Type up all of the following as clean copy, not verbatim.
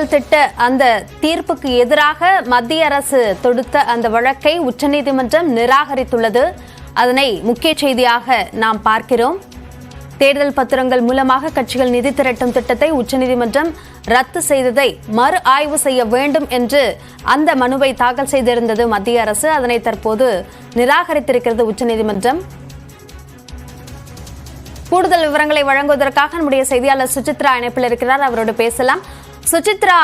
தேர்தல் திட்ட அந்த தீர்ப்புக்கு எதிராக மத்திய அரசு தொடுத்த அந்த வழக்கை உச்சநீதிமன்றம் நிராகரித்துள்ளது. அதனை முக்கிய செய்தியாக நாம் பார்க்கிறோம். தேர்தல் பத்திரங்கள் மூலமாக கட்சிகள் நிதி திரட்டும் திட்டத்தை உச்சநீதிமன்றம் ரத்து செய்ததை மறு ஆய்வு செய்ய வேண்டும் என்று அந்த மனுவை தாக்கல் செய்திருந்தது மத்திய அரசு. அதனை தற்போது நிராகரித்திருக்கிறது உச்சநீதிமன்றம். கூடுதல் விவரங்களை வழங்குவதற்காக நம்முடைய செய்தியாளர் சுசித்ரா இணைப்பில் இருக்கிறார். அவரோடு பேசலாம். சுசித்ரா,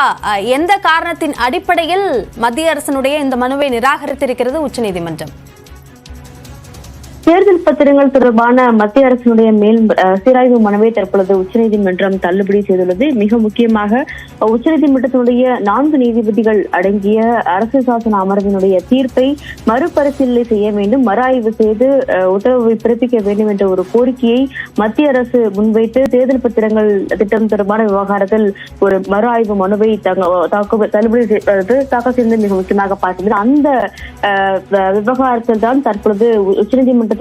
எந்த காரணத்தின் அடிப்படையில் மத்திய அரசினுடைய இந்த மனுவை நிராகரித்திருக்கிறது உச்சநீதிமன்றம்? தேர்தல் பத்திரங்கள் தொடர்பான மத்திய அரசினுடைய சீராய்வு மனுவை தற்பொழுது உச்சநீதிமன்றம் தள்ளுபடி செய்துள்ளது. மிக முக்கியமாக உச்சநீதிமன்றத்தினுடைய 4 நீதிபதிகள் அடங்கிய அரசு சாசன அமர்வினுடைய தீர்ப்பை மறுபரிசீலனை செய்ய வேண்டும், மறு ஆய்வு செய்து உத்தரவை பிறப்பிக்க வேண்டும் என்ற ஒரு கோரிக்கையை மத்திய அரசு முன்வைத்து தேர்தல் பத்திரங்கள் திட்டம் தொடர்பான விவகாரத்தில் ஒரு மறு ஆய்வு மனுவை தள்ளுபடி தாக்கல் செய்து மிக முக்கியமாக பார்க்கிறது. அந்த விவகாரத்தில் தான் தற்பொழுது உச்சநீதிமன்ற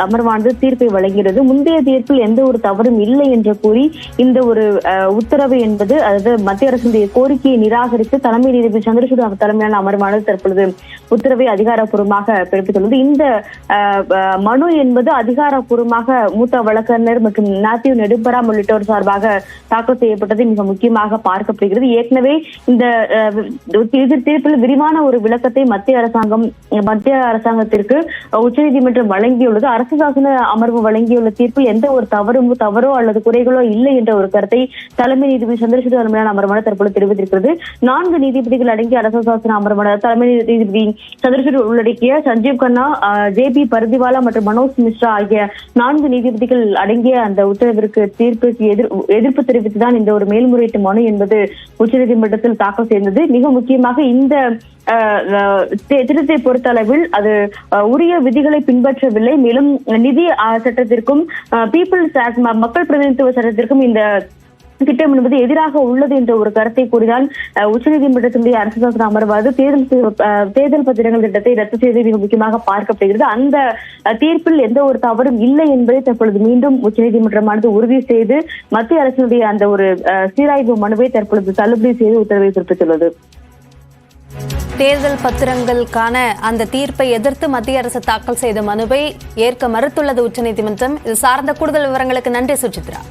அமர்வானது தீர்ப்பை வழங்குகிறது. முந்தைய தீர்ப்பில் எந்த ஒரு தவறும் இல்லை என்று கூறி இந்த ஒரு உத்தரவு என்பது, அதாவது மத்திய அரசுடைய கோரிக்கையை நிராகரித்து தலைமை நீதிபதி சந்திரசூட் தலைமையிலான அமர்வானது தற்பொழுது உத்தரவை அதிகாரப்பூர்வமாக பிறப்பித்துள்ளது. இந்த மனு என்பது அதிகாரப்பூர்வமாக மூத்த வழக்கறிஞர் மற்றும் மேத்யூ நெடும்பராம் உள்ளிட்டோர் சார்பாக தாக்கல் செய்யப்பட்டது மிக முக்கியமாக பார்க்கப்படுகிறது. ஏற்கனவே இந்த தீர்ப்பில் விரிவான ஒரு விளக்கத்தை மத்திய அரசாங்கத்திற்கு உச்சநீதிமன்றம் வழங்கியுள்ளது. அரசு சாசன அமர்வு வழங்கியுள்ள தீர்ப்பில் எந்த ஒரு தவறோ அல்லது குறைகளோ இல்லை என்ற ஒரு கருத்தை தலைமை நீதிபதி சந்திரசூட் தலைமையிலான அமர்வானது தற்போது தெரிவித்திருக்கிறது. 4 நீதிபதிகள் அடங்கிய அரசு சாசன அமர்வானது தலைமை நீதிபதி சந்திரசூட் உள்ளடக்கிய சஞ்சீவ் கண்ணா, ஜே.பி. பர்திவாலா மற்றும் மனோஜ் மிஸ்ரா ஆகிய 4 நீதிபதிகள் அடங்கிய அந்த உத்தரவிற்கு தீர்ப்புக்கு எதிர்ப்பு தெரிவித்துதான் இந்த ஒரு மேல்முறையீட்டு மனு என்பது உச்சநீதிமன்றத்தில் தாக்கல் செய்தது. மிக முக்கியமாக இந்த திட்டத்தை பொறுத்த அளவில் அது உரிய விதிகளை பின்பற்றவில்லை. மேலும் நிதி சட்டத்திற்கும் பீப்புள்ஸ் ஆக்ட் மக்கள் பிரதிநிதித்துவ சட்டத்திற்கும் இந்த திட்டம் என்பது எதிராக உள்ளது என்ற ஒரு கருத்தை கூறிதான் உச்சநீதிமன்றத்தினுடைய அரசு சாசன அமர்வாது தேர்தல் பத்திரங்கள் திட்டத்தை ரத்து செய்து மிக முக்கியமாக பார்க்கப்படுகிறது. அந்த தீர்ப்பில் எந்த ஒரு தவறும் இல்லை என்பதை தற்பொழுது மீண்டும் உச்சநீதிமன்றமானது உறுதி செய்து மத்திய அரசினுடைய அந்த ஒரு சீராய்வு மனுவை தற்பொழுது தள்ளுபடி செய்து உத்தரவை பிறப்பித்துள்ளது. தேர்தல் பத்திரங்களுக்கான அந்த தீர்ப்பை எதிர்த்து மத்திய அரசு தாக்கல் செய்த மனுவை ஏற்க மறுத்துள்ளது உச்சநீதிமன்றம். இது சார்ந்த கூடுதல் விவரங்களுக்கு நன்றி சுசித்ரா.